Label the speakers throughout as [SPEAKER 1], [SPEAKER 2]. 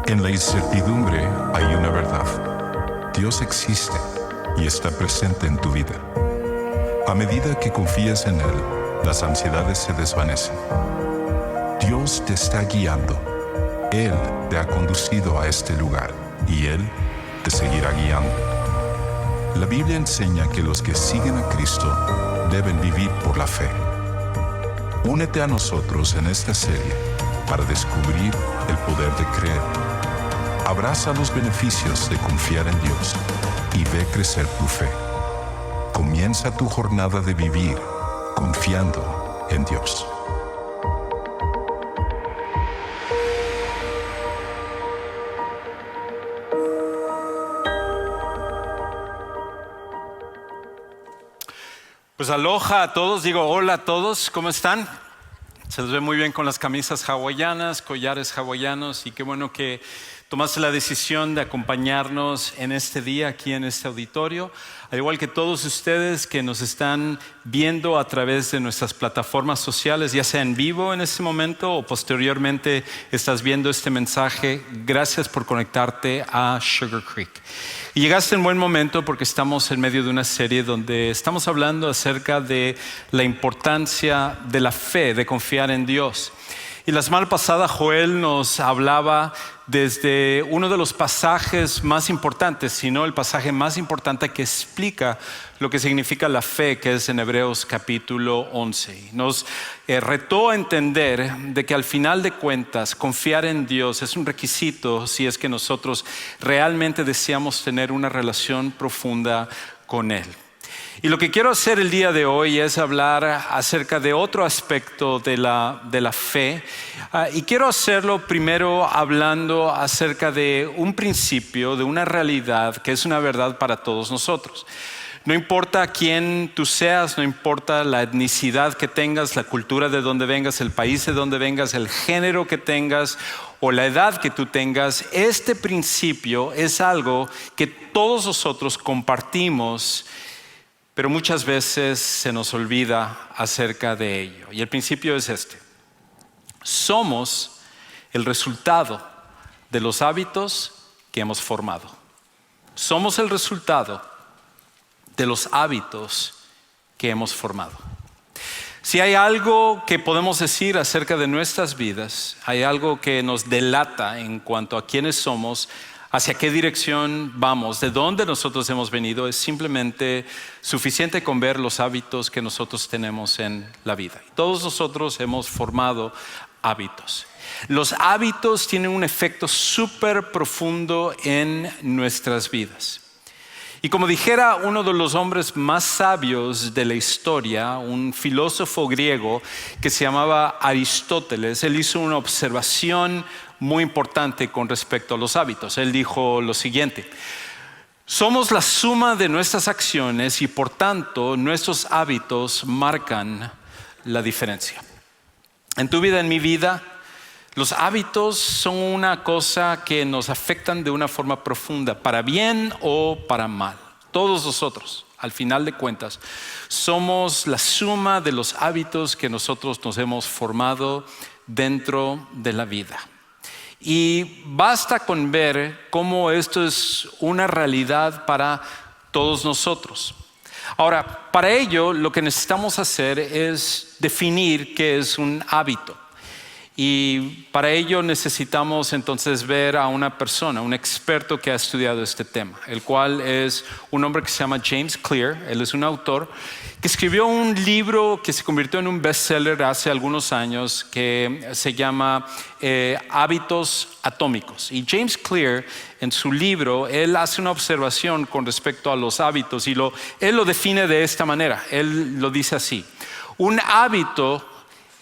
[SPEAKER 1] En la incertidumbre hay una verdad. Dios existe y está presente en tu vida. A medida que confías en Él, las ansiedades se desvanecen. Dios te está guiando. Él te ha conducido a este lugar y Él te seguirá guiando. La Biblia enseña que los que siguen a Cristo deben vivir por la fe. Únete a nosotros en esta serie para descubrir el poder de creer. Abraza los beneficios de confiar en Dios y ve crecer tu fe. Comienza tu jornada de vivir confiando en Dios.
[SPEAKER 2] Pues aloha a todos, digo hola a todos, ¿cómo están? Se les ve muy bien con las camisas hawaianas, collares hawaianos y qué bueno que tomaste la decisión de acompañarnos en este día aquí en este auditorio, al igual que todos ustedes que nos están viendo a través de nuestras plataformas sociales, ya sea en vivo en este momento o posteriormente estás viendo este mensaje. Gracias por conectarte a Sugar Creek. Y llegaste en buen momento porque estamos en medio de una serie donde estamos hablando acerca de la importancia de la fe, de confiar en Dios. Y la semana pasada Joel nos hablaba desde uno de los pasajes más importantes, si no el pasaje más importante que explica lo que significa la fe, que es en Hebreos capítulo 11. Nos retó a entender de que al final de cuentas confiar en Dios es un requisito si es que nosotros realmente deseamos tener una relación profunda con Él. Y lo que quiero hacer el día de hoy es hablar acerca de otro aspecto de la fe. Y quiero hacerlo primero hablando acerca de un principio, de una realidad que es una verdad para todos nosotros. No importa quién tú seas, no importa la etnicidad que tengas, la cultura de donde vengas, el país de donde vengas, el género que tengas o la edad que tú tengas, este principio es algo que todos nosotros compartimos, pero muchas veces se nos olvida acerca de ello. Y el principio es este: somos el resultado de los hábitos que hemos formado. Somos el resultado de los hábitos que hemos formado. Si hay algo que podemos decir acerca de nuestras vidas, hay algo que nos delata en cuanto a quiénes somos, hacia qué dirección vamos, de dónde nosotros hemos venido, es simplemente suficiente con ver los hábitos que nosotros tenemos en la vida. Todos nosotros hemos formado hábitos. Los hábitos tienen un efecto súper profundo en nuestras vidas. Y como dijera uno de los hombres más sabios de la historia, un filósofo griego que se llamaba Aristóteles, él hizo una observación muy importante con respecto a los hábitos. Él dijo lo siguiente: somos la suma de nuestras acciones y por tanto nuestros hábitos marcan la diferencia. En tu vida, en mi vida, los hábitos son una cosa que nos afectan de una forma profunda, para bien o para mal. Todos nosotros, al final de cuentas, somos la suma de los hábitos que nosotros nos hemos formado dentro de la vida. Y basta con ver cómo esto es una realidad para todos nosotros. Ahora, para ello lo que necesitamos hacer es definir qué es un hábito. Y para ello necesitamos entonces ver a una persona, un experto que ha estudiado este tema, el cual es un hombre que se llama James Clear. Él es un autor que escribió un libro que se convirtió en un bestseller hace algunos años que se llama Hábitos Atómicos. Y James Clear, en su libro, él hace una observación con respecto a los hábitos y él lo define de esta manera. Él lo dice así: un hábito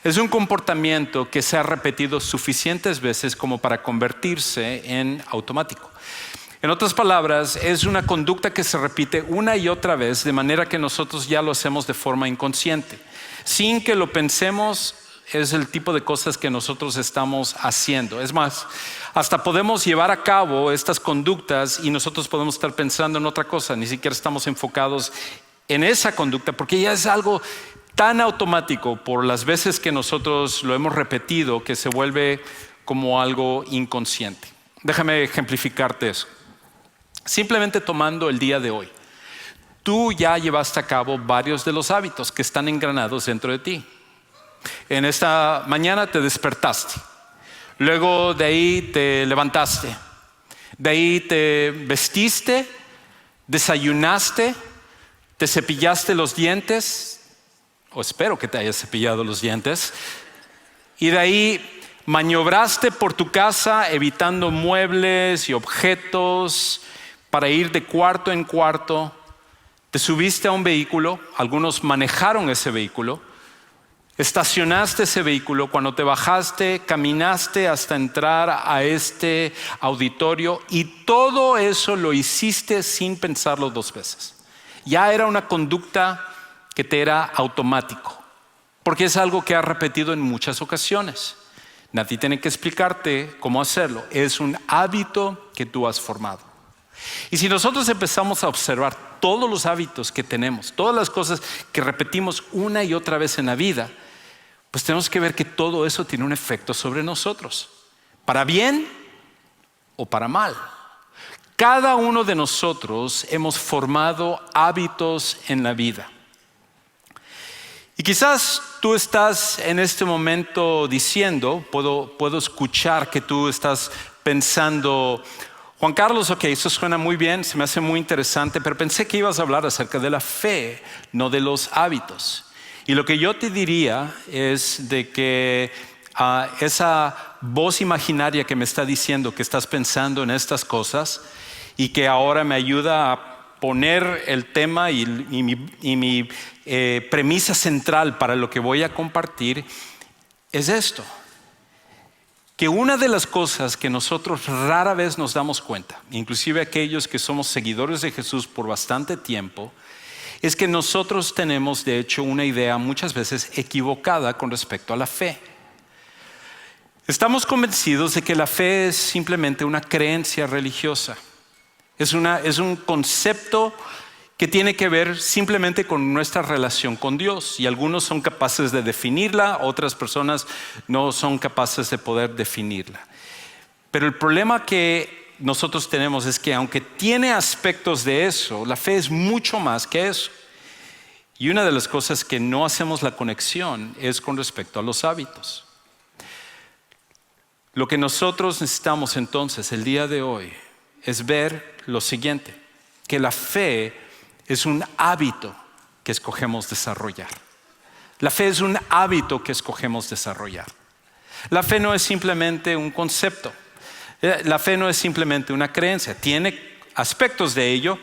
[SPEAKER 2] es un comportamiento que se ha repetido suficientes veces como para convertirse en automático. En otras palabras, es una conducta que se repite una y otra vez de manera que nosotros ya lo hacemos de forma inconsciente. Sin que lo pensemos, es el tipo de cosas que nosotros estamos haciendo. Es más, hasta podemos llevar a cabo estas conductas y nosotros podemos estar pensando en otra cosa. Ni siquiera estamos enfocados en esa conducta porque ya es algo tan automático por las veces que nosotros lo hemos repetido que se vuelve como algo inconsciente. Déjame ejemplificarte eso. Simplemente tomando el día de hoy. Tú ya llevaste a cabo varios de los hábitos que están engranados dentro de ti. En esta mañana te despertaste. Luego de ahí te levantaste. De ahí te vestiste, desayunaste, te cepillaste los dientes, o espero que te hayas cepillado los dientes, y de ahí maniobraste por tu casa evitando muebles y objetos para ir de cuarto en cuarto. Te subiste a un vehículo, algunos manejaron ese vehículo, estacionaste ese vehículo, cuando te bajaste, caminaste hasta entrar a este auditorio y todo eso lo hiciste sin pensarlo dos veces. Ya era una conducta que te era automático, porque es algo que has repetido en muchas ocasiones. Nadie tiene que explicarte cómo hacerlo, es un hábito que tú has formado. Y si nosotros empezamos a observar todos los hábitos que tenemos, todas las cosas que repetimos una y otra vez en la vida, pues tenemos que ver que todo eso tiene un efecto sobre nosotros, para bien o para mal. Cada uno de nosotros hemos formado hábitos en la vida. Y quizás tú estás en este momento diciendo, puedo escuchar que tú estás pensando, Juan Carlos, ok, eso suena muy bien, se me hace muy interesante, pero pensé que ibas a hablar acerca de la fe, no de los hábitos. Y lo que yo te diría es de que esa voz imaginaria que me está diciendo que estás pensando en estas cosas y que ahora me ayuda a poner el tema y mi premisa central para lo que voy a compartir es esto. Que una de las cosas que nosotros rara vez nos damos cuenta, inclusive aquellos que somos seguidores de Jesús por bastante tiempo, es que nosotros tenemos de hecho una idea muchas veces equivocada con respecto a la fe. Estamos convencidos de que la fe es simplemente una creencia religiosa. Es un concepto que tiene que ver simplemente con nuestra relación con Dios. Y algunos son capaces de definirla, otras personas no son capaces de poder definirla. Pero el problema que nosotros tenemos es que aunque tiene aspectos de eso, la fe es mucho más que eso. Y una de las cosas que no hacemos la conexión es con respecto a los hábitos. Lo que nosotros necesitamos entonces el día de hoy es ver lo siguiente, que la fe es un hábito que escogemos desarrollar. La fe es un hábito que escogemos desarrollar. La fe no es simplemente un concepto. La fe no es simplemente una creencia. Tiene aspectos de ello,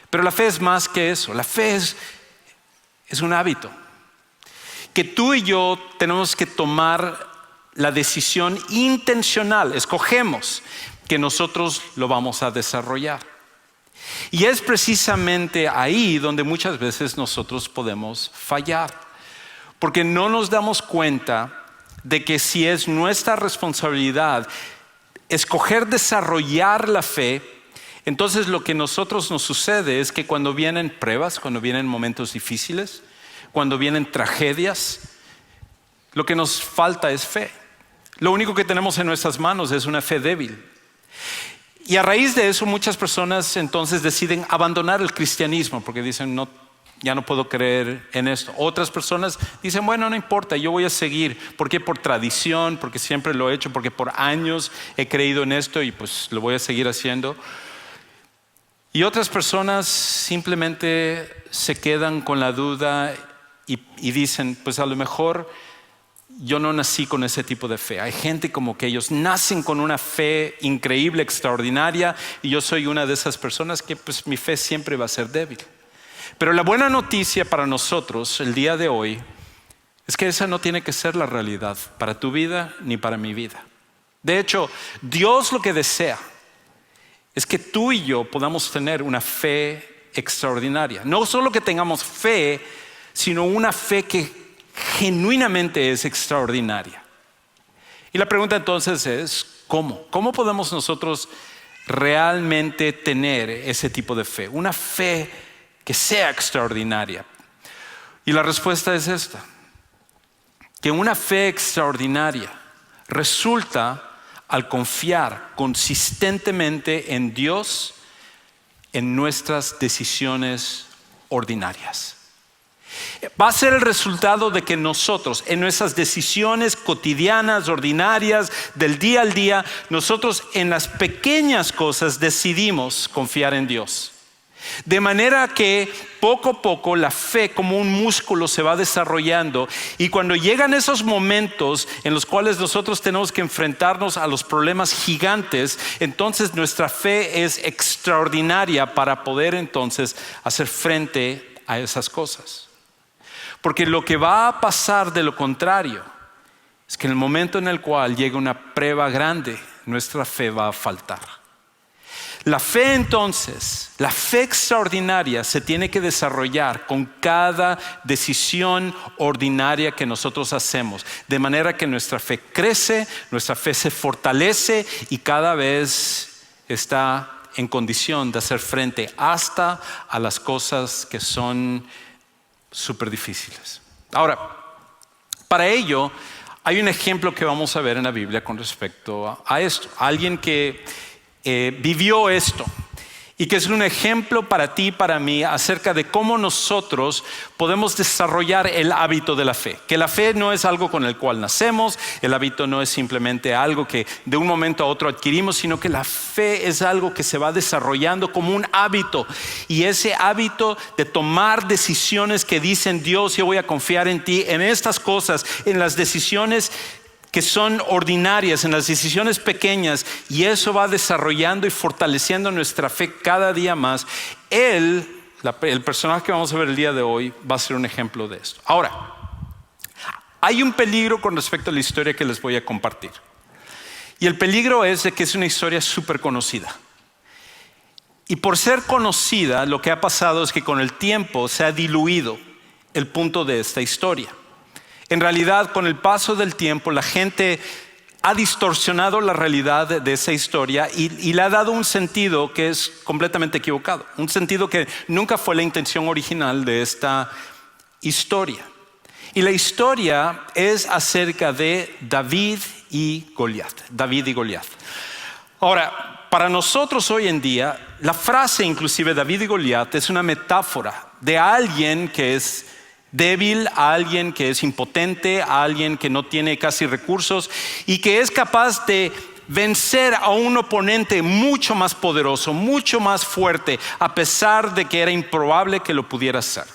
[SPEAKER 2] pero la fe es más que eso. La fe es un hábito que tú y yo tenemos que tomar la decisión intencional. Escogemos que nosotros lo vamos a desarrollar. Y es precisamente ahí donde muchas veces nosotros podemos fallar, porque no nos damos cuenta de que si es nuestra responsabilidad escoger desarrollar la fe, entonces lo que a nosotros nos sucede es que cuando vienen pruebas, cuando vienen momentos difíciles, cuando vienen tragedias, lo que nos falta es fe. Lo único que tenemos en nuestras manos es una fe débil. Y a raíz de eso muchas personas entonces deciden abandonar el cristianismo porque dicen, no, ya no puedo creer en esto. Otras personas dicen, bueno, no importa, yo voy a seguir. ¿Por qué? Por tradición, porque siempre lo he hecho, porque por años he creído en esto y pues lo voy a seguir haciendo. Y otras personas simplemente se quedan con la duda y dicen, pues a lo mejor yo no nací con ese tipo de fe. Hay gente como que ellos nacen con una fe increíble, extraordinaria, y yo soy una de esas personas que pues mi fe siempre va a ser débil. Pero la buena noticia para nosotros el día de hoy es que esa no tiene que ser la realidad para tu vida ni para mi vida. De hecho, Dios lo que desea es que tú y yo podamos tener una fe extraordinaria. No solo que tengamos fe, sino una fe que genuinamente es extraordinaria. Y la pregunta entonces es, ¿cómo? ¿Cómo podemos nosotros realmente tener ese tipo de fe? Una fe que sea extraordinaria. Y la respuesta es esta, que una fe extraordinaria resulta al confiar consistentemente en Dios en nuestras decisiones ordinarias. Va a ser el resultado de que nosotros, en nuestras decisiones cotidianas, ordinarias, del día al día, nosotros en las pequeñas cosas decidimos confiar en Dios. De manera que poco a poco la fe como un músculo se va desarrollando, y cuando llegan esos momentos en los cuales nosotros tenemos que enfrentarnos a los problemas gigantes, entonces nuestra fe es extraordinaria para poder entonces hacer frente a esas cosas. Porque lo que va a pasar de lo contrario es que en el momento en el cual llega una prueba grande, nuestra fe va a faltar. La fe entonces, la fe extraordinaria se tiene que desarrollar con cada decisión ordinaria que nosotros hacemos. De manera que nuestra fe crece, nuestra fe se fortalece y cada vez está en condición de hacer frente hasta a las cosas que son súper difíciles. Ahora, para ello hay un ejemplo que vamos a ver en la Biblia con respecto a esto. Alguien que vivió esto y que es un ejemplo para ti y para mí acerca de cómo nosotros podemos desarrollar el hábito de la fe. Que la fe no es algo con el cual nacemos, el hábito no es simplemente algo que de un momento a otro adquirimos, sino que la fe es algo que se va desarrollando como un hábito. Y ese hábito de tomar decisiones que dicen: Dios, yo voy a confiar en ti, en estas cosas, en las decisiones que son ordinarias, en las decisiones pequeñas, y eso va desarrollando y fortaleciendo nuestra fe cada día más. El personaje que vamos a ver el día de hoy va a ser un ejemplo de esto. Ahora, hay un peligro con respecto a la historia que les voy a compartir. Y el peligro es de que es una historia súper conocida. Y por ser conocida, lo que ha pasado es que con el tiempo se ha diluido el punto de esta historia. En realidad, con el paso del tiempo, la gente ha distorsionado la realidad de esa historia y le ha dado un sentido que es completamente equivocado. Un sentido que nunca fue la intención original de esta historia. Y la historia es acerca de David y Goliat. David y Goliat. Ahora, para nosotros hoy en día, la frase inclusive David y Goliat es una metáfora de alguien que es débil, a alguien que es impotente, a alguien que no tiene casi recursos y que es capaz de vencer a un oponente mucho más poderoso, mucho más fuerte, a pesar de que era improbable que lo pudiera hacer.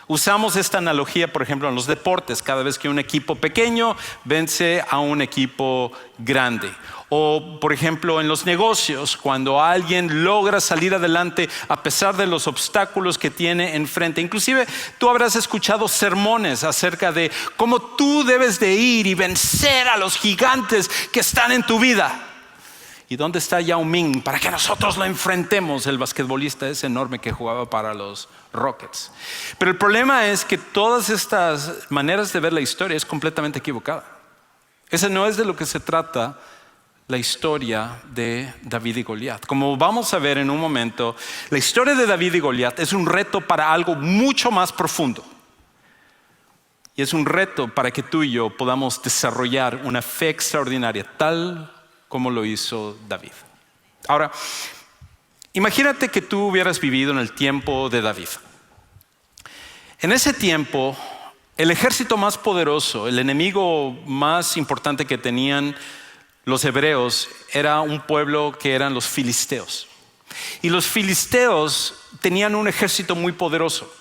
[SPEAKER 2] Usamos esta analogía, por ejemplo, en los deportes, cada vez que un equipo pequeño vence a un equipo grande. O, por ejemplo, en los negocios, cuando alguien logra salir adelante a pesar de los obstáculos que tiene enfrente. Inclusive tú habrás escuchado sermones acerca de cómo tú debes de ir y vencer a los gigantes que están en tu vida. ¿Y dónde está Yao Ming para que nosotros lo enfrentemos? El basquetbolista ese enorme que jugaba para los Rockets. Pero el problema es que todas estas maneras de ver la historia es completamente equivocada. Ese no es de lo que se trata la historia de David y Goliat. Como vamos a ver en un momento, la historia de David y Goliat es un reto para algo mucho más profundo. Y es un reto para que tú y yo podamos desarrollar una fe extraordinaria, tal como lo hizo David. Ahora, imagínate que tú hubieras vivido en el tiempo de David. En ese tiempo, el ejército más poderoso, el enemigo más importante que tenían los hebreos, era un pueblo que eran los filisteos. Y los filisteos tenían un ejército muy poderoso.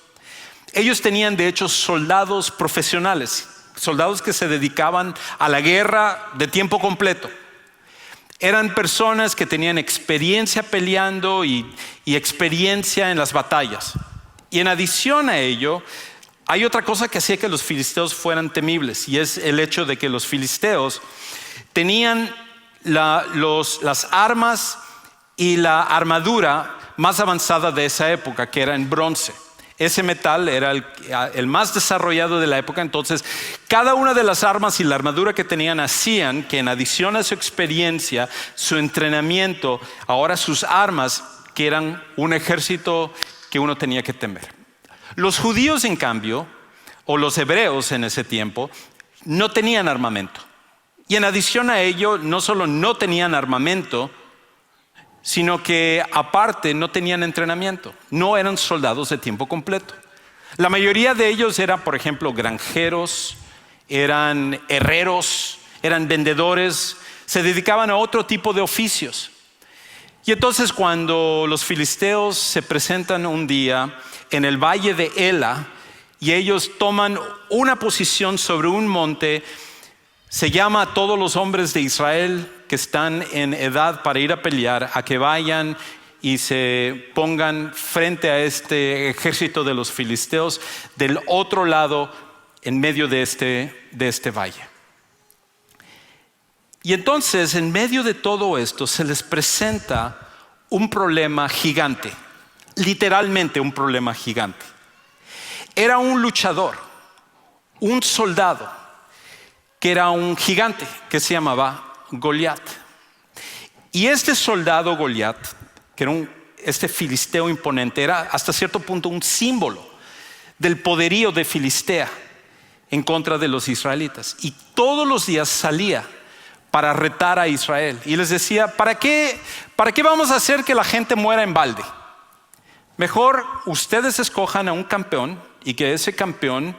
[SPEAKER 2] Ellos tenían de hecho soldados profesionales, soldados que se dedicaban a la guerra de tiempo completo. Eran personas que tenían experiencia peleando y experiencia en las batallas. Y en adición a ello, hay otra cosa que hacía que los filisteos fueran temibles, y es el hecho de que los filisteos tenían las armas y la armadura más avanzada de esa época, que era en bronce. Ese metal era el más desarrollado de la época. Entonces, cada una de las armas y la armadura que tenían hacían que, en adición a su experiencia, su entrenamiento, ahora sus armas, que eran un ejército que uno tenía que temer. Los judíos, en cambio, o los hebreos en ese tiempo, no tenían armamento. Y en adición a ello, no solo no tenían armamento, sino que aparte no tenían entrenamiento. No eran soldados de tiempo completo. La mayoría de ellos eran, por ejemplo, granjeros, eran herreros, eran vendedores, se dedicaban a otro tipo de oficios. Y entonces cuando los filisteos se presentan un día en el valle de Ela y ellos toman una posición sobre un monte, se llama a todos los hombres de Israel que están en edad para ir a pelear a que vayan y se pongan frente a este ejército de los filisteos del otro lado en medio de este valle. Y entonces, en medio de todo esto, se les presenta un problema gigante, literalmente un problema gigante. Era un luchador, un soldado, que era un gigante que se llamaba Goliat. Y este soldado Goliat, que era este filisteo imponente, era hasta cierto punto un símbolo del poderío de Filistea en contra de los israelitas. Y todos los días salía para retar a Israel. Y les decía, ¿para qué vamos a hacer que la gente muera en balde? Mejor ustedes escojan a un campeón y que ese campeón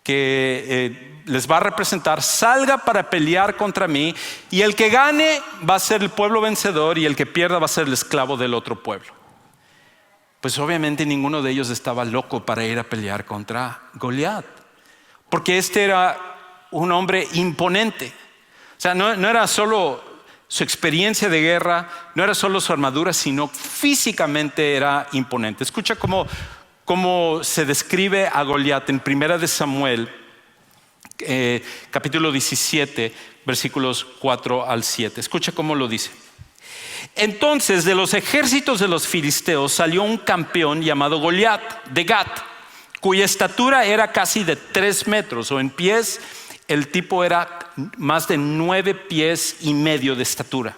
[SPEAKER 2] que les va a representar salga para pelear contra mí, y el que gane va a ser el pueblo vencedor y el que pierda va a ser el esclavo del otro pueblo. Pues obviamente ninguno de ellos estaba loco para ir a pelear contra Goliat, porque este era un hombre imponente. O sea, no era solo su experiencia de guerra, no era solo su armadura, sino físicamente era imponente. Escucha cómo se describe a Goliat en 1 de Samuel, capítulo 17, versículos 4 al 7. Escucha cómo lo dice. Entonces, de los ejércitos de los filisteos salió un campeón llamado Goliat de Gat, cuya estatura era casi de 3 metros, o en pies el tipo era más de 9 pies y medio de estatura.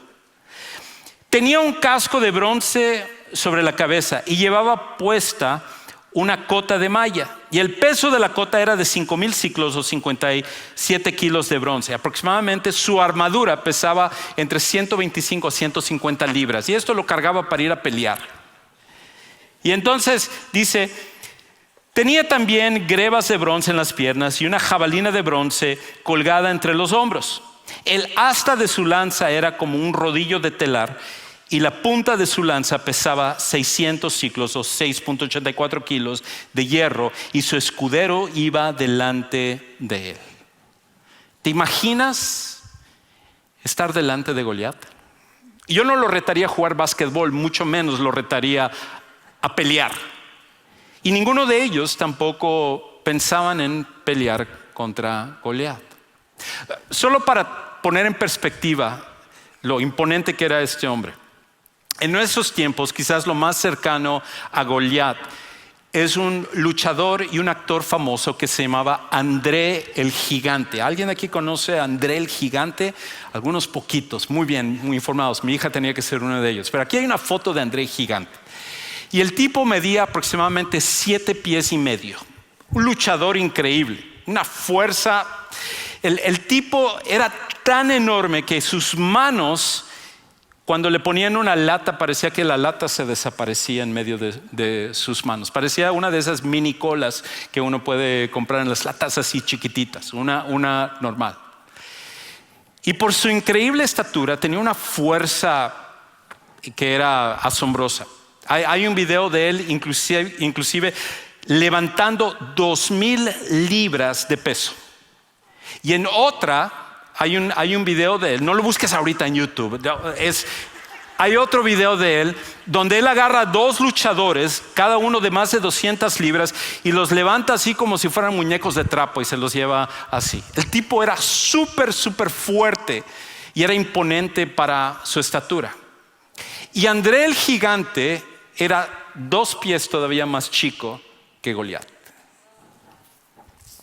[SPEAKER 2] Tenía un casco de bronce sobre la cabeza y llevaba puesta una cota de malla, y el peso de la cota era de 5,000 siclos o 57 kilos de bronce. Aproximadamente su armadura pesaba entre 125 a 150 libras, y esto lo cargaba para ir a pelear. Y entonces dice, tenía también grebas de bronce en las piernas y una jabalina de bronce colgada entre los hombros. El asta de su lanza era como un rodillo de telar, y la punta de su lanza pesaba 600 siclos o 6.84 kilos de hierro, y su escudero iba delante de él. ¿Te imaginas estar delante de Goliat? Yo no lo retaría a jugar básquetbol, mucho menos lo retaría a pelear. Y ninguno de ellos tampoco pensaban en pelear contra Goliat. Solo para poner en perspectiva lo imponente que era este hombre. En nuestros tiempos, quizás lo más cercano a Goliat es un luchador y un actor famoso que se llamaba André el Gigante. ¿Alguien aquí conoce a André el Gigante? Algunos poquitos, muy bien, muy informados. Mi hija tenía que ser uno de ellos. Pero aquí hay una foto de André el Gigante. Y el tipo medía aproximadamente 7 pies y medio. Un luchador increíble, una fuerza. El tipo era tan enorme que sus manos, cuando le ponían una lata, parecía que la lata se desaparecía en medio de sus manos. Parecía una de esas mini colas que uno puede comprar en las latas así chiquititas, una normal. Y por su increíble estatura tenía una fuerza que era asombrosa. Hay un video de él inclusive levantando 2,000 libras de peso. Y en otra hay un video de él, no lo busques ahorita en YouTube, hay otro video de él donde él agarra a 2 luchadores, cada uno de más de 200 libras, y los levanta así como si fueran muñecos de trapo y se los lleva así. El tipo era súper fuerte y era imponente para su estatura. Y André el Gigante era 2 pies todavía más chico que Goliat.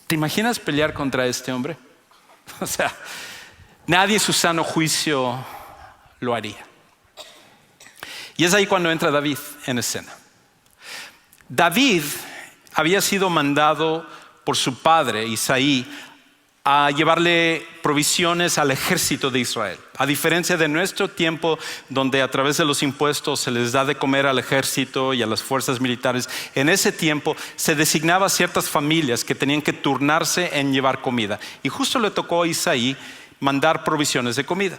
[SPEAKER 2] ¿Te imaginas pelear contra este hombre? O sea, nadie en su sano juicio lo haría. Y es ahí cuando entra David en escena. David había sido mandado por su padre Isaí a llevarle provisiones al ejército de Israel. A diferencia de nuestro tiempo, donde a través de los impuestos se les da de comer al ejército y a las fuerzas militares, en ese tiempo se designaba a ciertas familias que tenían que turnarse en llevar comida. Y justo le tocó a Isaí mandar provisiones de comida.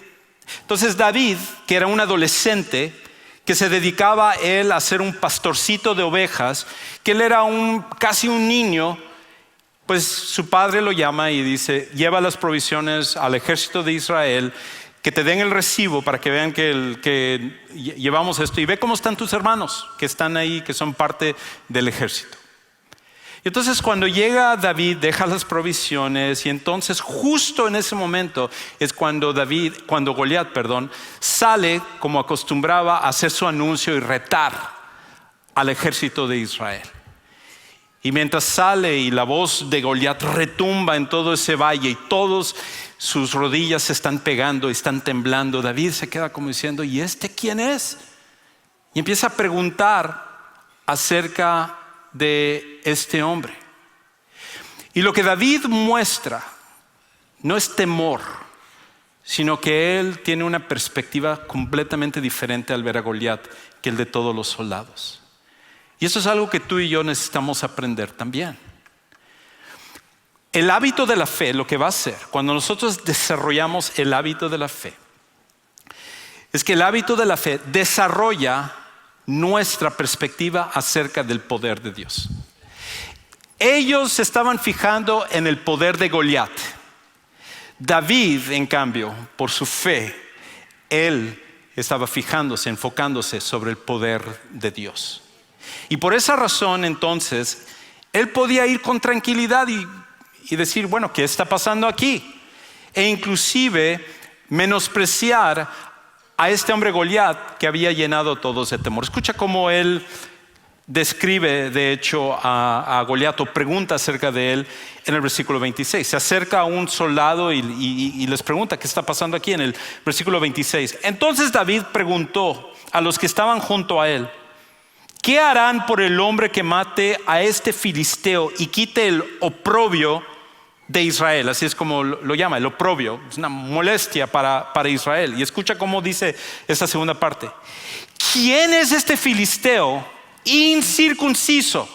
[SPEAKER 2] Entonces David, que era un adolescente, que se dedicaba él a ser un pastorcito de ovejas, que él era casi un niño, pues su padre lo llama y dice: lleva las provisiones al ejército de Israel, que te den el recibo para que vean que llevamos esto, y ve cómo están tus hermanos que están ahí, que son parte del ejército. Y entonces cuando llega David, deja las provisiones, y entonces justo en ese momento es cuando Goliat, sale como acostumbraba a hacer su anuncio y retar al ejército de Israel. Y mientras sale y la voz de Goliat retumba en todo ese valle y todas sus rodillas se están pegando y están temblando, David se queda como diciendo: ¿y este quién es? Y empieza a preguntar acerca de este hombre. Y lo que David muestra no es temor, sino que él tiene una perspectiva completamente diferente al ver a Goliat que el de todos los soldados. Y eso es algo que tú y yo necesitamos aprender también. El hábito de la fe, lo que va a hacer cuando nosotros desarrollamos el hábito de la fe, es que el hábito de la fe desarrolla nuestra perspectiva acerca del poder de Dios. Ellos se estaban fijando en el poder de Goliat. David, en cambio, por su fe, él estaba enfocándose sobre el poder de Dios. Y por esa razón, entonces, él podía ir con tranquilidad y decir: bueno, ¿qué está pasando aquí? E inclusive menospreciar a este hombre Goliat que había llenado a todos de temor. Escucha cómo él describe, de hecho, a Goliat, o pregunta acerca de él en el versículo 26. Se acerca a un soldado y les pregunta: ¿qué está pasando aquí? En el versículo 26. Entonces David preguntó a los que estaban junto a él: ¿qué harán por el hombre que mate a este filisteo y quite el oprobio de Israel? Así es como lo llama, el oprobio. Es una molestia para Israel. Y escucha cómo dice esa segunda parte: ¿quién es este filisteo incircunciso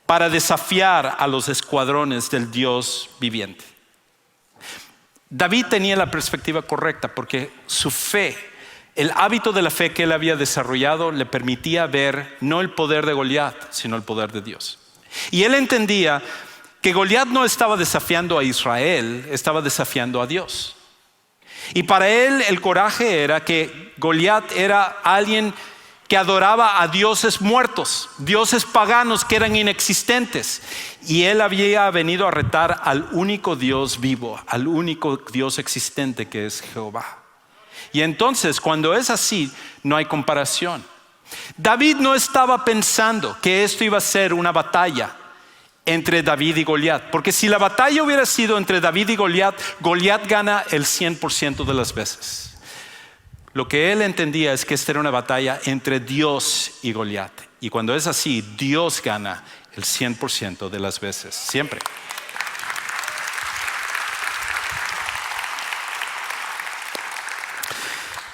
[SPEAKER 2] para desafiar a los escuadrones del Dios viviente? David tenía la perspectiva correcta, porque su fe, el hábito de la fe que él había desarrollado, le permitía ver no el poder de Goliat, sino el poder de Dios. Y él entendía que Goliat no estaba desafiando a Israel, estaba desafiando a Dios. Y para él el coraje era que Goliat era alguien que adoraba a dioses muertos, dioses paganos que eran inexistentes. Y él había venido a retar al único Dios vivo, al único Dios existente, que es Jehová. Y entonces, cuando es así, no hay comparación. David no estaba pensando que esto iba a ser una batalla entre David y Goliat, porque si la batalla hubiera sido entre David y Goliat, Goliat gana el 100% de las veces. Lo que él entendía es que esta era una batalla entre Dios y Goliat, y cuando es así, Dios gana el 100% de las veces, siempre.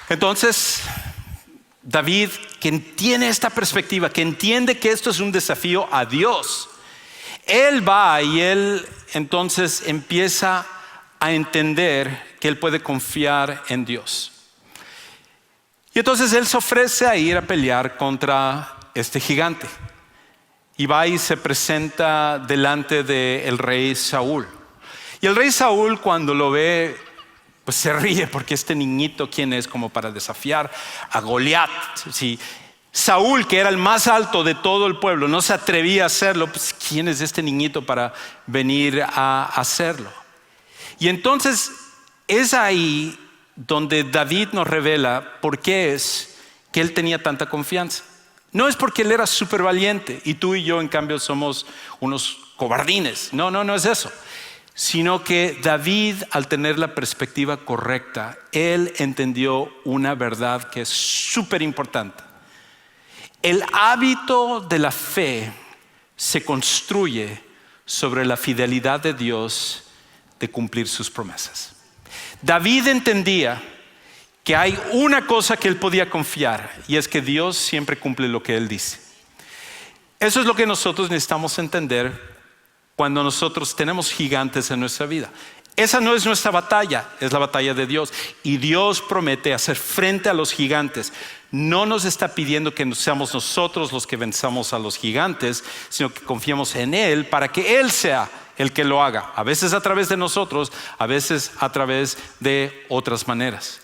[SPEAKER 2] Entonces, David, quien tiene esta perspectiva, que entiende que esto es un desafío a Dios, él va y él entonces empieza a entender que él puede confiar en Dios. Y entonces él se ofrece a ir a pelear contra este gigante. Y va y se presenta delante del rey Saúl. Y el rey Saúl, cuando lo ve, pues se ríe, porque este niñito, ¿quién es como para desafiar a Goliat? Si Saúl, que era el más alto de todo el pueblo, no se atrevía a hacerlo, pues ¿quién es este niñito para venir a hacerlo? Y entonces es ahí donde David nos revela por qué es que él tenía tanta confianza. No es porque él era súper valiente y tú y yo en cambio somos unos cobardines. No es eso. Sino que David, al tener la perspectiva correcta, él entendió una verdad que es súper importante. El hábito de la fe se construye sobre la fidelidad de Dios de cumplir sus promesas. David entendía que hay una cosa que él podía confiar, y es que Dios siempre cumple lo que él dice. Eso es lo que nosotros necesitamos entender cuando nosotros tenemos gigantes en nuestra vida. Esa no es nuestra batalla, es la batalla de Dios. Y Dios promete hacer frente a los gigantes. No nos está pidiendo que seamos nosotros los que venzamos a los gigantes, sino que confiemos en Él para que Él sea el que lo haga. A veces a través de nosotros, a veces a través de otras maneras.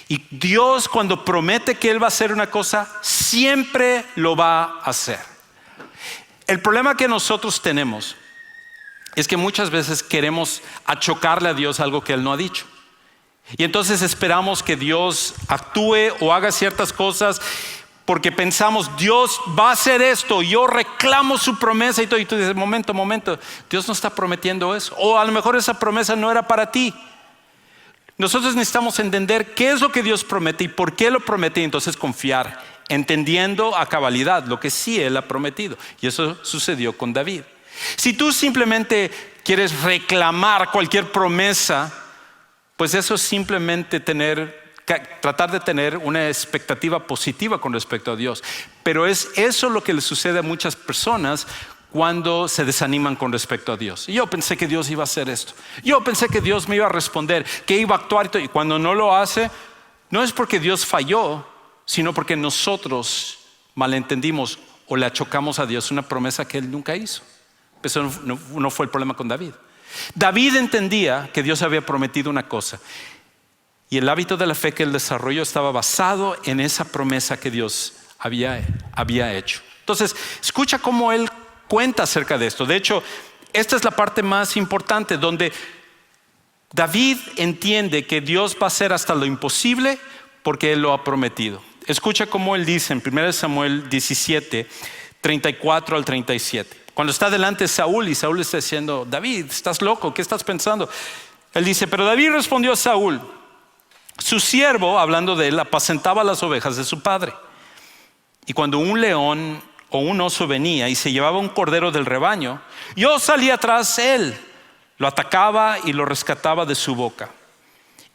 [SPEAKER 2] Y Dios, cuando promete que Él va a hacer una cosa, siempre lo va a hacer. El problema que nosotros tenemos es que muchas veces queremos achocarle a Dios algo que Él no ha dicho. Y entonces esperamos que Dios actúe o haga ciertas cosas porque pensamos, Dios va a hacer esto, yo reclamo su promesa y todo. Y tú dices, momento, Dios no está prometiendo eso. O a lo mejor esa promesa no era para ti. Nosotros necesitamos entender qué es lo que Dios promete y por qué lo promete, y entonces confiar, entendiendo a cabalidad lo que sí Él ha prometido. Y eso sucedió con David. Si tú simplemente quieres reclamar cualquier promesa, pues eso es simplemente tratar de tener una expectativa positiva con respecto a Dios. Pero es eso lo que le sucede a muchas personas cuando se desaniman con respecto a Dios. Yo pensé que Dios iba a hacer esto. Yo pensé que Dios me iba a responder, que iba a actuar. Y cuando no lo hace, no es porque Dios falló, sino porque nosotros malentendimos o le achocamos a Dios una promesa que Él nunca hizo. Eso no fue el problema con David. David entendía que Dios había prometido una cosa, y el hábito de la fe que él desarrolló estaba basado en esa promesa que Dios había hecho. Entonces, escucha cómo él cuenta acerca de esto. De hecho, esta es la parte más importante, donde David entiende que Dios va a hacer hasta lo imposible porque Él lo ha prometido. Escucha cómo él dice en 1 Samuel 17, 34 al 37. Cuando está delante de Saúl y Saúl está diciendo, David, ¿estás loco? ¿Qué estás pensando? Él dice, pero David respondió a Saúl, su siervo, hablando de él, apacentaba las ovejas de su padre. Y cuando un león o un oso venía y se llevaba un cordero del rebaño, yo salía tras él, lo atacaba y lo rescataba de su boca.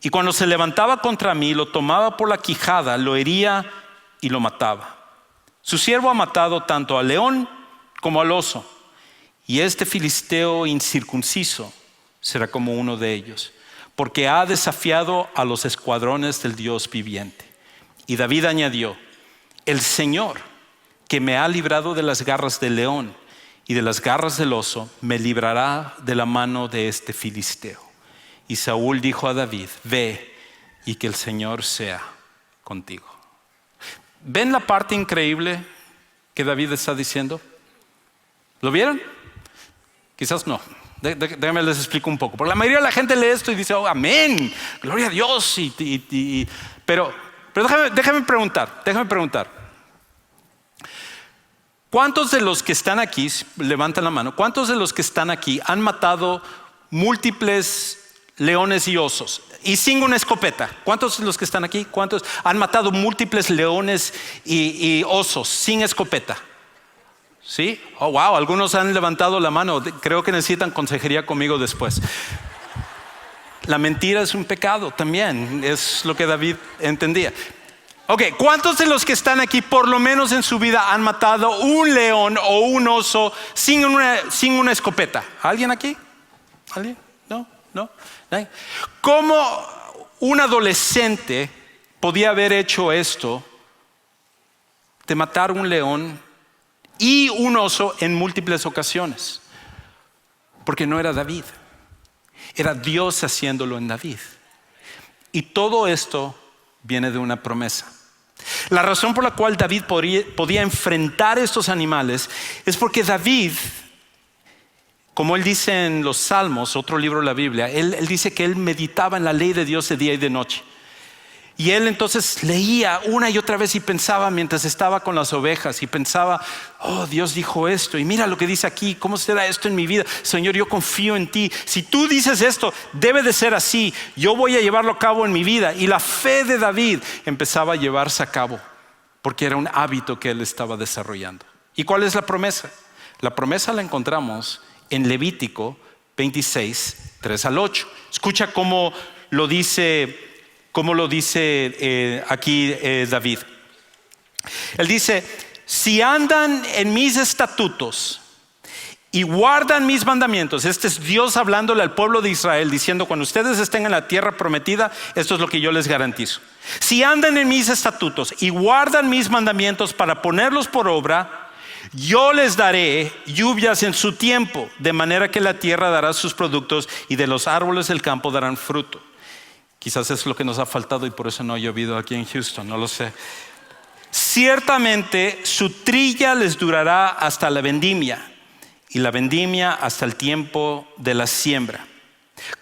[SPEAKER 2] Y cuando se levantaba contra mí, lo tomaba por la quijada, lo hería y lo mataba. Su siervo ha matado tanto al león como al oso, y este filisteo incircunciso será como uno de ellos, porque ha desafiado a los escuadrones del Dios viviente. Y David añadió, el Señor, que me ha librado de las garras del león y de las garras del oso, me librará de la mano de este filisteo. Y Saúl dijo a David, ve y que el Señor sea contigo. ¿Ven la parte increíble que David está diciendo? ¿Lo vieron? Quizás no. Déjenme les explico un poco. Porque la mayoría de la gente lee esto y dice, oh, amén, gloria a Dios. Pero déjame preguntar. ¿Cuántos de los que están aquí, levanten la mano, cuántos de los que están aquí han matado múltiples leones y osos y sin una escopeta? ¿Cuántos de los que están aquí, cuántos han matado múltiples leones y osos sin escopeta? ¿Sí? Oh, wow, algunos han levantado la mano. Creo que necesitan consejería conmigo después. La mentira es un pecado también, es lo que David entendía. Ok, ¿cuántos de los que están aquí por lo menos en su vida han matado un león o un oso sin una escopeta? ¿Alguien aquí? ¿Alguien? ¿No? ¿Cómo un adolescente podía haber hecho esto de matar un león y un oso en múltiples ocasiones? Porque no era David, era Dios haciéndolo en David. Y todo esto viene de una promesa. La razón por la cual David podía enfrentar estos animales es porque David, como él dice en los Salmos, otro libro de la Biblia, él dice que él meditaba en la ley de Dios de día y de noche. Y él entonces leía una y otra vez y pensaba mientras estaba con las ovejas y pensaba, oh, Dios dijo esto y mira lo que dice aquí, ¿cómo será esto en mi vida? Señor, yo confío en ti. Si tú dices esto, debe de ser así. Yo voy a llevarlo a cabo en mi vida. Y la fe de David empezaba a llevarse a cabo porque era un hábito que él estaba desarrollando. ¿Y cuál es la promesa? La promesa la encontramos en Levítico 26, 3 al 8. Escucha cómo lo dice aquí David. Él dice: si andan en mis estatutos y guardan mis mandamientos. Este es Dios hablándole al pueblo de Israel, diciendo: cuando ustedes estén en la tierra prometida, esto es lo que yo les garantizo. Si andan en mis estatutos y guardan mis mandamientos para ponerlos por obra, yo les daré lluvias en su tiempo, de manera que la tierra dará sus productos y de los árboles del campo darán fruto. Quizás es lo que nos ha faltado y por eso no ha llovido aquí en Houston, no lo sé. Ciertamente su trilla les durará hasta la vendimia, y la vendimia hasta el tiempo de la siembra.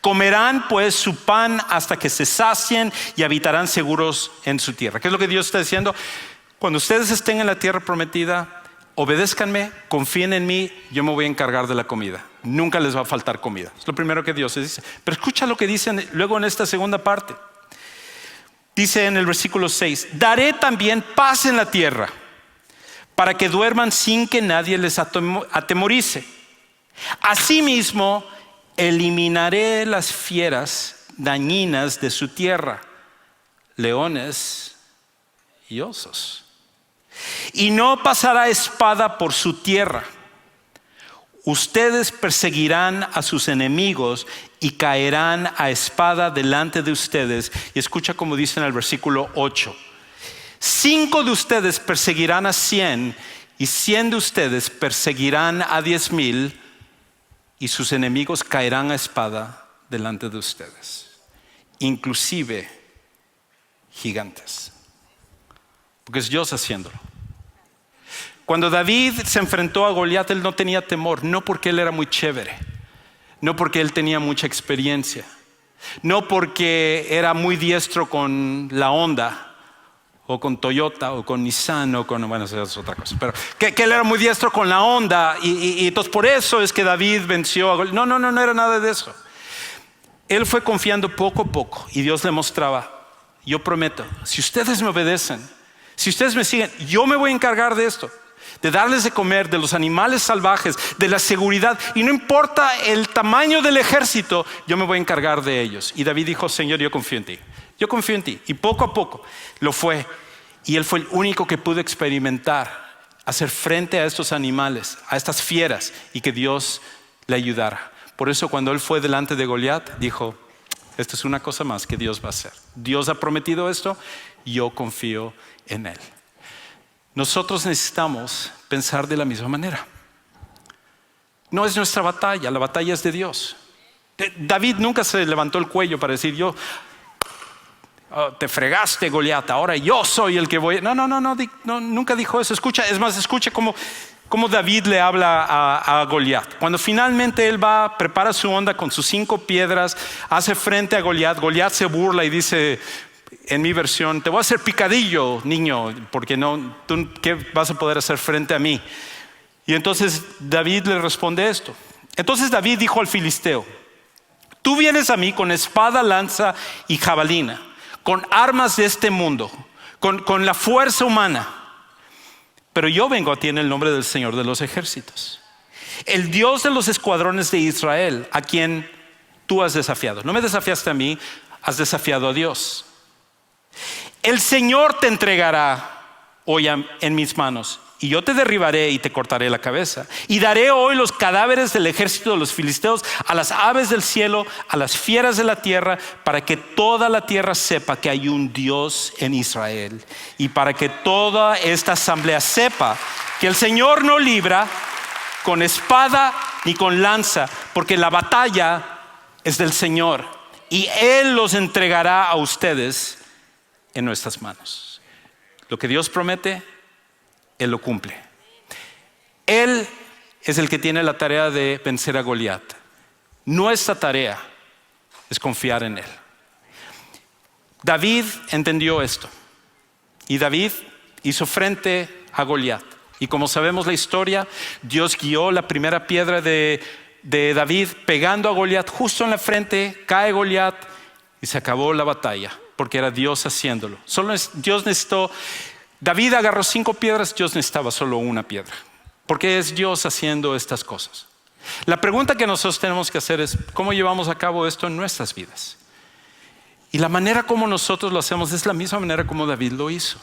[SPEAKER 2] Comerán pues su pan hasta que se sacien y habitarán seguros en su tierra. ¿Qué es lo que Dios está diciendo? Cuando ustedes estén en la tierra prometida, obedézcanme, confíen en mí, yo me voy a encargar de la comida. Nunca les va a faltar comida. Es lo primero que Dios dice. Pero escucha lo que dice luego en esta segunda parte. Dice en el versículo 6: daré también paz en la tierra, para que duerman sin que nadie les atemorice. Asimismo, eliminaré las fieras dañinas de su tierra, leones y osos. Y no pasará espada por su tierra. Ustedes perseguirán a sus enemigos y caerán a espada delante de ustedes. Y escucha como dice en el versículo 8: 5 de ustedes perseguirán a 100 y 100 de ustedes perseguirán a 10,000, y sus enemigos caerán a espada delante de ustedes, inclusive gigantes. Porque es Dios haciéndolo. Cuando David se enfrentó a Goliat, él no tenía temor, no porque él era muy chévere, no porque él tenía mucha experiencia, no porque era muy diestro con la Honda o con Toyota o con Nissan o con, bueno, eso es otra cosa, pero que él era muy diestro con la Honda y entonces por eso es que David venció a Goliat. No era nada de eso. Él fue confiando poco a poco y Dios le mostraba: yo prometo, si ustedes me obedecen, si ustedes me siguen, yo me voy a encargar de esto, de darles de comer, de los animales salvajes, de la seguridad, y no importa el tamaño del ejército, yo me voy a encargar de ellos. Y David dijo: Señor, yo confío en ti, yo confío en ti. Y poco a poco lo fue, y él fue el único que pudo experimentar hacer frente a estos animales, a estas fieras, y que Dios le ayudara. Por eso cuando él fue delante de Goliat, dijo: esto es una cosa más que Dios va a hacer. Dios ha prometido esto, yo confío en él. Nosotros necesitamos pensar de la misma manera. No es nuestra batalla, la batalla es de Dios. David nunca se levantó el cuello para decir: yo te fregaste, Goliat, ahora yo soy el que voy. No, nunca dijo eso. Escucha cómo David le habla a Goliat. Cuando finalmente él va, prepara su onda con sus 5 piedras, hace frente a Goliat. Goliat se burla y dice, en mi versión: te voy a hacer picadillo, niño, porque tú ¿qué vas a poder hacer frente a mí? Y entonces David le responde esto. Entonces David dijo al filisteo: tú vienes a mí con espada, lanza y jabalina, con armas de este mundo, con la fuerza humana, pero yo vengo a ti en el nombre del Señor de los ejércitos, el Dios de los escuadrones de Israel, a quien tú has desafiado. No me desafiaste a mí, has desafiado a Dios. El Señor te entregará hoy en mis manos, y yo te derribaré y te cortaré la cabeza. Y daré hoy los cadáveres del ejército de los filisteos a las aves del cielo, a las fieras de la tierra, para que toda la tierra sepa que hay un Dios en Israel, y para que toda esta asamblea sepa que el Señor no libra con espada ni con lanza, porque la batalla es del Señor, y Él los entregará a ustedes en nuestras manos. Lo que Dios promete, Él lo cumple. Él es el que tiene la tarea de vencer a Goliat. Nuestra tarea es confiar en Él. David entendió esto, y David hizo frente a Goliat. Y como sabemos la historia, Dios guió la primera piedra de David pegando a Goliat justo en la frente. Cae Goliat y se acabó la batalla, porque era Dios haciéndolo. David agarró 5 piedras, Dios necesitaba solo una piedra, porque es Dios haciendo estas cosas. La pregunta que nosotros tenemos que hacer es, ¿cómo llevamos a cabo esto en nuestras vidas? Y la manera como nosotros lo hacemos es la misma manera como David lo hizo.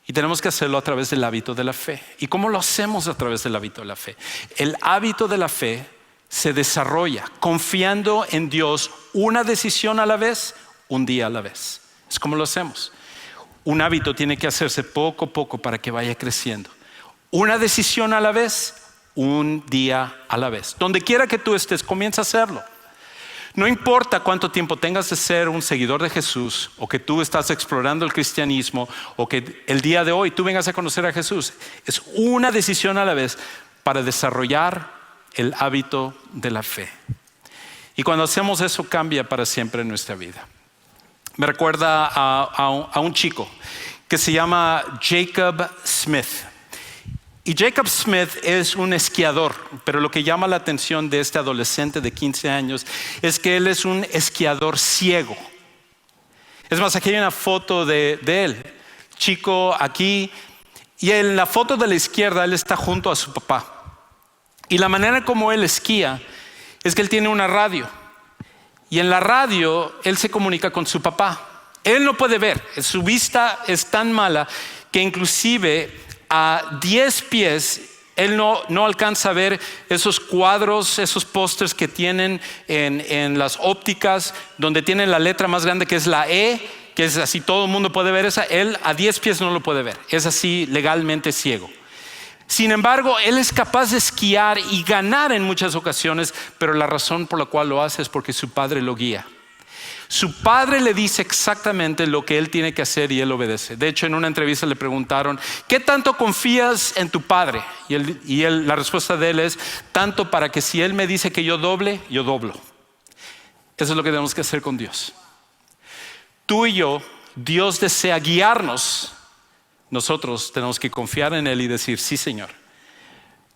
[SPEAKER 2] Y tenemos que hacerlo a través del hábito de la fe. ¿Y cómo lo hacemos a través del hábito de la fe? El hábito de la fe se desarrolla confiando en Dios una decisión a la vez, un día a la vez. Es como lo hacemos. Un hábito tiene que hacerse poco a poco para que vaya creciendo. Una decisión a la vez, un día a la vez. Donde quiera que tú estés, comienza a hacerlo. No importa cuánto tiempo tengas de ser un seguidor de Jesús, o que tú estás explorando el cristianismo, o que el día de hoy tú vengas a conocer a Jesús. Es una decisión a la vez para desarrollar el hábito de la fe. Y cuando hacemos eso, cambia para siempre nuestra vida. Me recuerda a un chico que se llama Jacob Smith. Y Jacob Smith es un esquiador, pero lo que llama la atención de este adolescente de 15 años es que él es un esquiador ciego. Es más, aquí hay una foto de él, chico aquí, y en la foto de la izquierda él está junto a su papá. Y la manera como él esquía es que él tiene una radio. Y en la radio él se comunica con su papá. Él no puede ver, su vista es tan mala que inclusive a 10 pies él no alcanza a ver esos cuadros, esos pósters que tienen en las ópticas, donde tienen la letra más grande que es la E, que es así, todo el mundo puede ver esa. Él a 10 pies no lo puede ver, es así legalmente ciego. Sin embargo, él es capaz de esquiar y ganar en muchas ocasiones, pero la razón por la cual lo hace es porque su padre lo guía. Su padre le dice exactamente lo que él tiene que hacer y él obedece. De hecho, en una entrevista le preguntaron, ¿qué tanto confías en tu padre? Y la respuesta de él es, tanto para que si él me dice que yo doble, yo doblo. Eso es lo que tenemos que hacer con Dios. Tú y yo, Dios desea guiarnos. Nosotros tenemos que confiar en Él y decir, sí, Señor,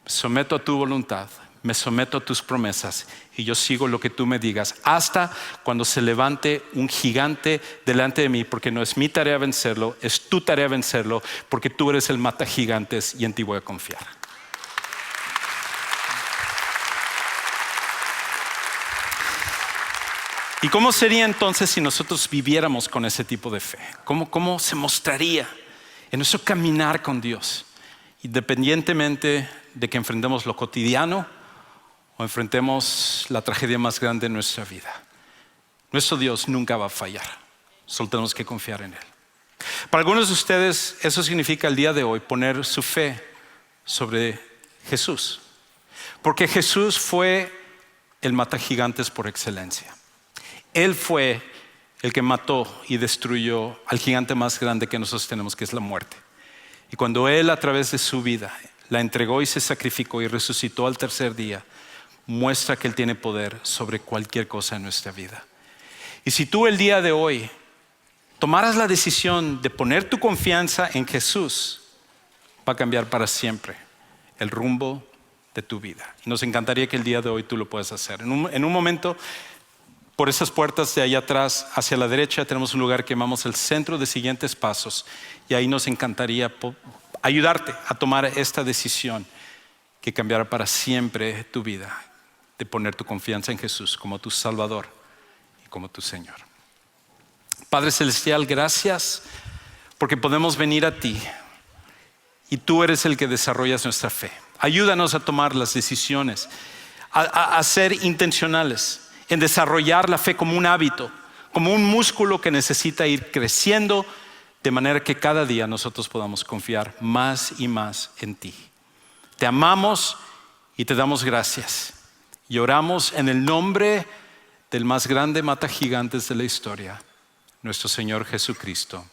[SPEAKER 2] me someto a tu voluntad, me someto a tus promesas y yo sigo lo que tú me digas hasta cuando se levante un gigante delante de mí, porque no es mi tarea vencerlo, es tu tarea vencerlo, porque tú eres el mata gigantes y en ti voy a confiar. ¿Y cómo sería entonces si nosotros viviéramos con ese tipo de fe? ¿Cómo se mostraría en nuestro caminar con Dios, independientemente de que enfrentemos lo cotidiano o enfrentemos la tragedia más grande de nuestra vida? Nuestro Dios nunca va a fallar, solo tenemos que confiar en Él. Para algunos de ustedes eso significa el día de hoy poner su fe sobre Jesús, porque Jesús fue el matagigantes por excelencia. Él fue el que mató y destruyó al gigante más grande que nosotros tenemos, que es la muerte. Y cuando Él, a través de su vida, la entregó y se sacrificó y resucitó al tercer día, muestra que Él tiene poder sobre cualquier cosa en nuestra vida. Y si tú el día de hoy tomaras la decisión de poner tu confianza en Jesús, va a cambiar para siempre el rumbo de tu vida. Y nos encantaría que el día de hoy tú lo puedas hacer. En un momento, por esas puertas de allá atrás, hacia la derecha, tenemos un lugar que llamamos el Centro de Siguientes Pasos. Y ahí nos encantaría ayudarte a tomar esta decisión que cambiará para siempre tu vida, de poner tu confianza en Jesús como tu Salvador y como tu Señor. Padre Celestial, gracias porque podemos venir a ti y tú eres el que desarrollas nuestra fe. Ayúdanos a tomar las decisiones, a ser intencionales en desarrollar la fe como un hábito, como un músculo que necesita ir creciendo, de manera que cada día nosotros podamos confiar más y más en ti. Te amamos y te damos gracias. Y oramos en el nombre del más grande mata gigantes de la historia, nuestro Señor Jesucristo.